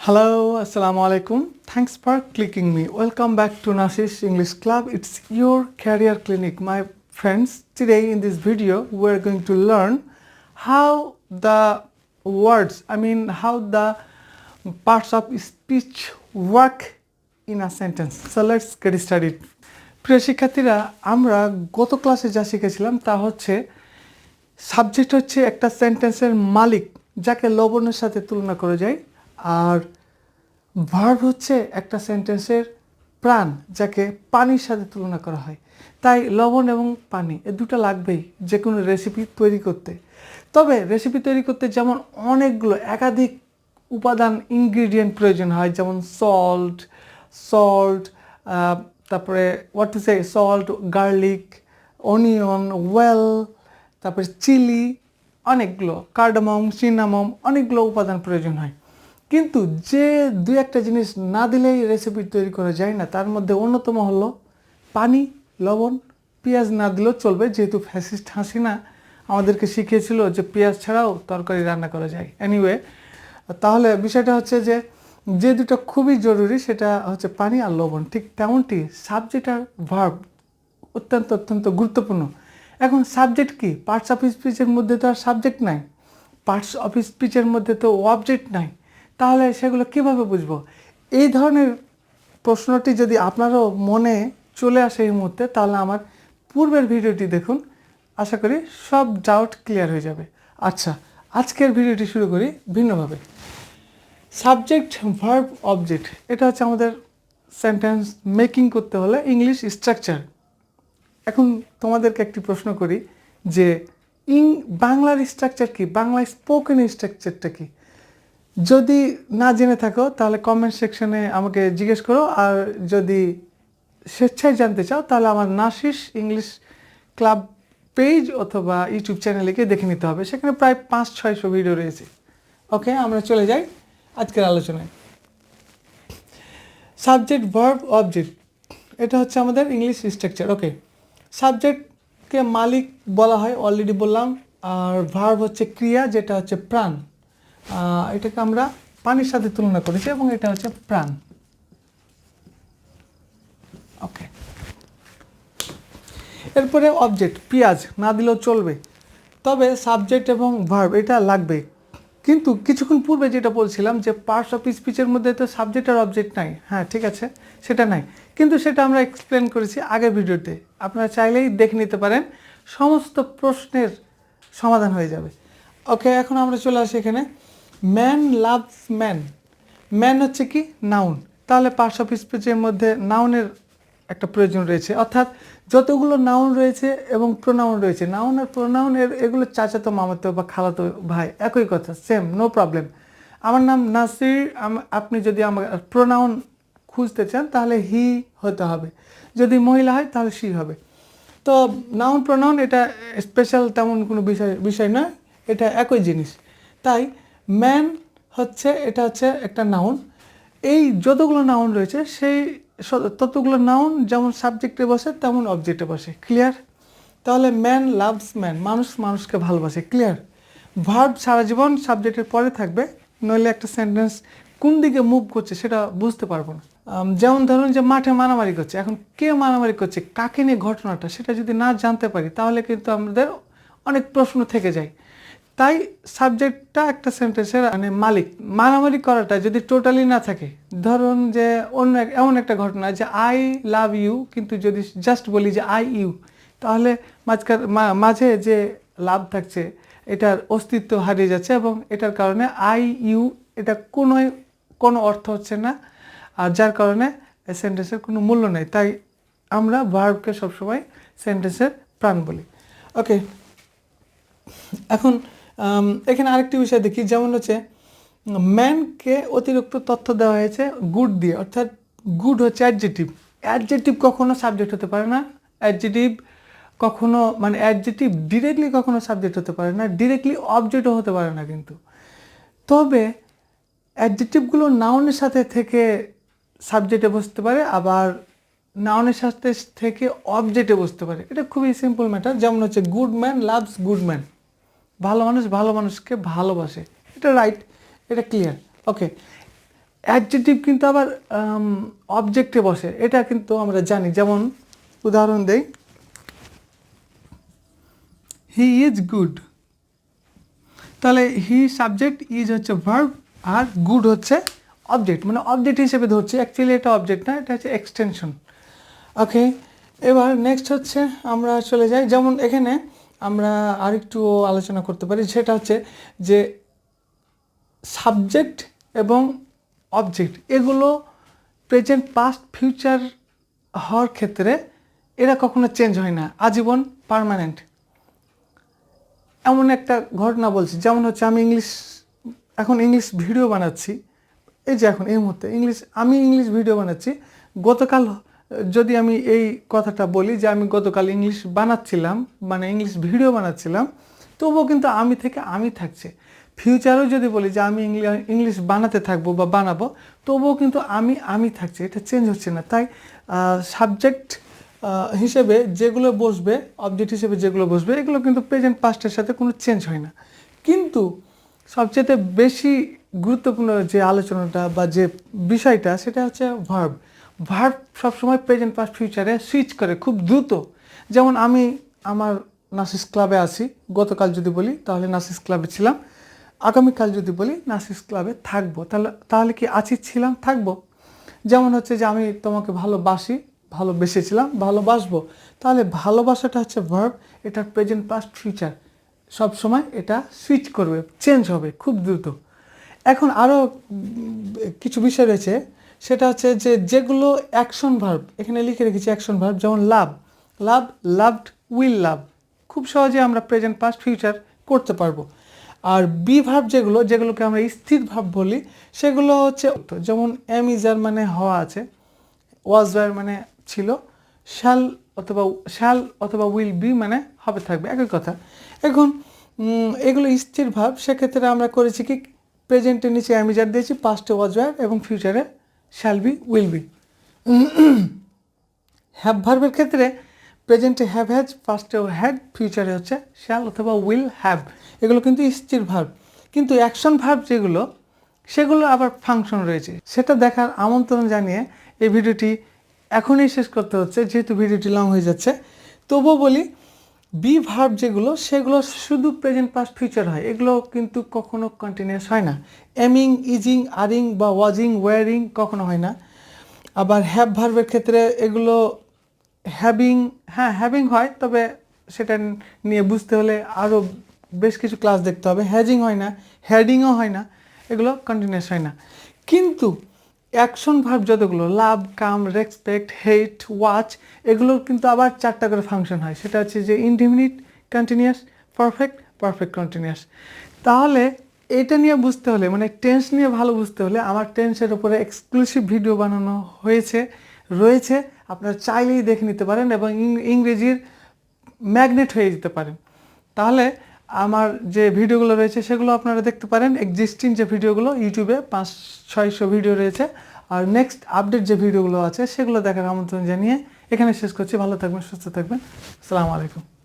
Hello, Assalamu alaikum. Thanks for clicking me. Welcome back to Nashish English Club. It's your career clinic. My friends, today in this video, we're going to learn how the words, how the parts of speech work in a sentence. So let's get started. প্রিয় শিক্ষার্থীরা, আমরা গত ক্লাসে যা শিখেছিলাম তা হচ্ছে subject হচ্ছে একটা সেন্টেন্সের মালিক যাকে লবণের সাথে তুলনা করা যায়, আর ভার্ব হচ্ছে একটা সেন্টেন্সের প্রাণ যাকে পানির সাথে তুলনা করা হয়। তাই লবণ এবং পানি এ দুটো লাগবেই যে কোনো রেসিপি তৈরি করতে। তবে রেসিপি তৈরি করতে যেমন অনেকগুলো একাধিক উপাদান ইনগ্রিডিয়েন্ট প্রয়োজন হয়, যেমন সল্ট, তারপরে what to say salt, garlic, onion, well, তারপরে চিলি, অনেকগুলো কার্ডামম, সিনামম, অনেকগুলো উপাদান প্রয়োজন হয়। কিন্তু যে দুই একটা জিনিস না দিলেই রেসিপি তৈরি করা যায় না, তার মধ্যে অন্যতম হলো পানি, লবণ। পেঁয়াজ না দিলেও চলবে, যেহেতু ফ্যাসিস্ট হাসিনা আমাদেরকে শিখিয়েছিল যে পেঁয়াজ ছাড়াও তরকারি রান্না করা যায়। এনিওয়ে, তাহলে বিষয়টা হচ্ছে যে দুটো খুবই জরুরি সেটা হচ্ছে পানি আর লবণ। ঠিক তেমনটি সাবজেক্ট আর ভার্ব অত্যন্ত গুরুত্বপূর্ণ। এখন সাবজেক্ট কি? পার্টস অফ স্পিচের মধ্যে তো আর সাবজেক্ট নাই, পার্টস অফ স্পিচের মধ্যে তো অবজেক্ট নাই, তাহলে সেগুলো কিভাবে বুঝবো? এই ধরনের প্রশ্নটি যদি আপনারও মনে চলে আসে এই মুহূর্তে, তাহলে আমার পূর্বের ভিডিওটি দেখুন, আশা করি সব ডাউট ক্লিয়ার হয়ে যাবে। আচ্ছা, আজকের ভিডিওটি শুরু করি ভিন্নভাবে। সাবজেক্ট, ভার্ব, অবজেক্ট, এটা হচ্ছে আমাদের সেন্টেন্স মেকিং করতে হলে ইংলিশ স্ট্রাকচার। এখন তোমাদেরকে একটি প্রশ্ন করি যে বাংলার স্ট্রাকচার কি, বাংলা স্পোকেন স্ট্রাকচারটা কি? যদি না জেনে থাকো তাহলে কমেন্ট সেকশনে আমাকে জিজ্ঞেস করো, আর যদি স্বেচ্ছায় জানতে চাও তাহলে আমার নাশিস ইংলিশ ক্লাব পেজ অথবা ইউটিউব চ্যানেলে গিয়ে দেখে নিতে হবে, সেখানে প্রায় 500-600 ভিডিও রয়েছে। ওকে, আমরা চলে যাই আজকের আলোচনায়। সাবজেক্ট, ভার্ব, অবজেক্ট, এটা হচ্ছে আমাদের ইংলিশ স্ট্রাকচার। ওকে, সাবজেক্টকে মালিক বলা হয়, অলরেডি বললাম। আর ভার্ব হচ্ছে ক্রিয়া, যেটা হচ্ছে প্রাণ। এটাকে আমরা পানির সাথে তুলনা করেছি এবং এটা হচ্ছে প্রাণ। ওকে, এরপরে অবজেক্ট, পেঁয়াজ না দিলেও চলবে, তবে সাবজেক্ট এবং ভার্ব এটা লাগবে। কিন্তু কিছুক্ষণ পূর্বে যেটা বলছিলাম যে পার্টস অফ স্পিচের মধ্যে তো সাবজেক্ট আর অবজেক্ট নাই, হ্যাঁ ঠিক আছে, সেটা নাই, কিন্তু সেটা আমরা এক্সপ্লেন করেছি আগের ভিডিওতে। আপনারা চাইলেই দেখে নিতে পারেন, সমস্ত প্রশ্নের সমাধান হয়ে যাবে। ওকে, এখন আমরা চলে আসি এখানে। ম্যান লাভস ম্যান, ম্যান হচ্ছে কি? নাউন। তাহলে পার্টস অফ স্পিচের মধ্যে নাউনের একটা প্রয়োজন রয়েছে, অর্থাৎ যতগুলো নাউন রয়েছে এবং প্রোনাউন রয়েছে, নাউন আর প্রোনাউন এগুলো চাচাতো, মামাতো বা খালাতো ভাই, একই কথা, সেম, নো প্রবলেম। আমার নাম নাসির, আপনি যদি আমার প্রোনাউন খুঁজতে চান তাহলে হি হতে হবে, যদি মহিলা হয় তাহলে সি হবে। তো নাউন প্রোনাউন এটা স্পেশাল তেমন কোনো বিষয় নয়, এটা একই জিনিস। তাই ম্যান এটা হচ্ছে একটা নাউন। এই যতগুলো নাউন রয়েছে সেই ততগুলো নাউন যেমন সাবজেক্টে বসে তেমন অবজেক্টে বসে। ক্লিয়ার? তাহলে ম্যান লাভস ম্যান, মানুষ মানুষকে ভালোবাসে। ক্লিয়ার? ভার্ব সারা জীবন সাবজেক্টের পরে থাকবে, নইলে একটা সেন্টেন্স কোন দিকে মুভ করছে সেটা বুঝতে পারবো না। যেমন ধরুন যে মাঠে মারামারি করছে, এখন কে মারামারি করছে, কাকে নিয়ে ঘটনাটা, সেটা যদি না জানতে পারি তাহলে কিন্তু আমাদের অনেক প্রশ্ন থেকে যায়। তাই সাবজেক্টটা একটা সেন্টেন্সের মালিক। মারামারি করাটা যদি টোটালি না থাকে, ধরুন যে এমন একটা ঘটনা যে আই লাভ ইউ, কিন্তু যদি জাস্ট বলি যে আই ইউ, তাহলে মাঝে যে লাভ থাকছে এটার অস্তিত্ব হারিয়ে যাচ্ছে, এবং এটার কারণে আই ইউ এটা কোনো অর্থ হচ্ছে না, আর যার কারণে সেন্টেন্সের কোনো মূল্য নেই। তাই আমরা ভার্বকে সবসময় সেন্টেন্সের প্রাণ বলি। ওকে, এখন এখানে আরেকটি বিষয় দেখি, যেমন হচ্ছে ম্যানকে অতিরিক্ত তথ্য দেওয়া হয়েছে গুড দিয়ে, অর্থাৎ গুড হচ্ছে অ্যাডজেক্টিভ কখনো সাবজেক্ট হতে পারে না, অ্যাডজেক্টিভ ডিরেক্টলি কখনো সাবজেক্ট হতে পারে না, ডিরেক্টলি অবজেক্টও হতে পারে না। কিন্তু তবে অ্যাডজেক্টিভগুলো নাউনের সাথে থেকে সাবজেক্টে বসতে পারে, আবার নাউনের সাথে থেকে অবজেক্টে বসতে পারে। এটা খুবই সিম্পল ম্যাটার। যেমন হচ্ছে good man loves good man, ভালো মানুষ ভালো মানুষকে ভালোবাসে, এটা রাইট, এটা ক্লিয়ার। ওকে, অ্যাডজেক্টিভ কিন্তু আবার অবজেক্টে বসে, এটা কিন্তু আমরা জানি। যেমন উদাহরণ দেই, হি ইজ গুড, তাহলে হি সাবজেক্ট, ইজ হচ্ছে ভার্ব, আর গুড হচ্ছে অবজেক্ট, মানে অবজেক্ট হিসেবে ধরছি। অ্যাকচুয়ালি এটা অবজেক্ট না, এটা হচ্ছে এক্সটেনশন। ওকে, এবার নেক্সট হচ্ছে আমরা চলে যাই, যেমন এখানে আমরা আরেকটু আলোচনা করতে পারি, সেটা হচ্ছে যে সাবজেক্ট এবং অবজেক্ট এগুলো প্রেজেন্ট, পাস্ট, ফিউচার হওয়ার ক্ষেত্রে এরা কখনো চেঞ্জ হয় না, আজীবন পার্মানেন্ট। এমন একটা ঘটনা বলছি, যেমন হচ্ছে আমি এখন ইংলিশ ভিডিও বানাচ্ছি, এই যে এখন এই মুহূর্তে আমি ইংলিশ ভিডিও বানাচ্ছি। গতকাল যদি আমি এই কথাটা বলি যে আমি গতকাল ইংলিশ বানাচ্ছিলাম, মানে ইংলিশ ভিডিও বানাচ্ছিলাম, তবুও কিন্তু আমি থেকে আমি থাকছে। ফিউচারেও যদি বলি যে আমি ইংলিশ বানাতে থাকবো বা বানাবো, তবুও কিন্তু আমি থাকছে, এটা চেঞ্জ হচ্ছে না। তাই সাবজেক্ট হিসেবে যেগুলো বসবে, অবজেক্ট হিসেবে যেগুলো বসবে, এগুলো কিন্তু প্রেজেন্ট পাস্টের সাথে কোনো চেঞ্জ হয় না। কিন্তু সবচেয়ে বেশি গুরুত্বপূর্ণ যে আলোচনাটা বা যে বিষয়টা, সেটা হচ্ছে ভার্ব। ভার্ব সবসময় প্রেজেন্ট পাস্ট ফিউচারে সুইচ করে খুব দ্রুত। যেমন আমি আমার নাসিস ক্লাবে আছি, গতকাল যদি বলি তাহলে নাসিস ক্লাবে ছিলাম, আগামীকাল যদি বলি নাসিস ক্লাবে থাকবো, তাহলে কি আছি, ছিলাম, থাকবো। যেমন হচ্ছে যে আমি তোমাকে ভালোবাসি, ভালোবেসেছিলাম, ভালোবাসবো, তাহলে ভালোবাসাটা হচ্ছে ভার্ব, এটার প্রেজেন্ট পাস্ট ফিউচার সব সময় এটা সুইচ করবে, চেঞ্জ হবে খুব দ্রুত। এখন আরও কিছু বিষয় রয়েছে, সেটা হচ্ছে যে যেগুলো অ্যাকশন ভার্ব, এখানে লিখে রেখেছি অ্যাকশন ভার্ব, যেমন লাভড, উইল লাভ, খুব সহজে আমরা প্রেজেন্ট পাস্ট ফিউচার করতে পারবো। আর বি ভার্ব যেগুলোকে আমরা স্থির ভাব বলি, সেগুলো হচ্ছে যেমন এম ইজার মানে হওয়া আছে, ওয়াজ ওয়ার মানে ছিল, শ্যাল অথবা উইল বি মানে হবে, থাকবে, একই কথা। এখন এগুলো স্থির ভাব, সেক্ষেত্রে আমরা করেছি কি, প্রেজেন্টের নিচে এম ইজার দিয়েছি, পাস্টে ওয়াজ ওয়ার এবং ফিউচারে shall be, will be. Have ভার্বের ক্ষেত্রে প্রেজেন্টে হ্যাভ হ্যাজ, পাস্টেও হ্যাড, ফিউচারে হচ্ছে শ্যাল অথবা উইল হ্যাভ, এগুলো কিন্তু স্থির ভার্ব। কিন্তু অ্যাকশন ভার্ব সেগুলো আবার ফাংশন রয়েছে, সেটা দেখার আমন্ত্রণ জানিয়ে এই ভিডিওটি এখনই শেষ করতে হচ্ছে, যেহেতু ভিডিওটি লং হয়ে যাচ্ছে। তবুও বলি, বি ভার্ব সেগুলো শুধু প্রেজেন্ট পাস্ট ফিউচার হয়, এগুলো কিন্তু কখনো কন্টিনিউয়াস হয় না। এমিং, ইজিং, আরিং বা ওয়াজিং, ওয়ারিং কখনো হয় না। আবার হ্যাভ ভার্বের ক্ষেত্রে এগুলো হ্যাভিং হয়, তবে সেটা নিয়ে বুঝতে হলে আরও বেশ কিছু ক্লাস দেখতে হবে। হ্যাজিং হয় না, হ্যাডিংও হয় না, এগুলো কন্টিনিউয়াস হয় না। কিন্তু অ্যাকশন ভার্ব যতগুলো, লাভ, কাম, রেসপেক্ট, হেট, ওয়াচ, এগুলোর কিন্তু আবার 4টা করে ফাংশন হয়, সেটা হচ্ছে যে ইনডিফিনিট, কন্টিনিউয়াস, পারফেক্ট কন্টিনিউয়াস। তাহলে এটা নিয়ে বুঝতে হলে, মানে টেন্স নিয়ে ভালো বুঝতে হলে, আমার টেন্সের উপরে এক্সক্লুসিভ ভিডিও বানানো রয়েছে, আপনারা চাইলেই দেখে নিতে পারেন এবং ইংরেজির ম্যাগনেট হয়ে যেতে পারেন। তাহলে আমার যে ভিডিওগুলো রয়েছে সেগুলো আপনারা দেখতে পারেন, এক্সিস্টিং যে ভিডিওগুলো ইউটিউবে 500-600 ভিডিও রয়েছে, আর নেক্সট আপডেট যে ভিডিওগুলো আছে সেগুলো দেখার আমন্ত্রণ জানিয়ে এখানে শেষ করছি। ভালো থাকবেন, সুস্থ থাকবেন, আসসালামু আলাইকুম।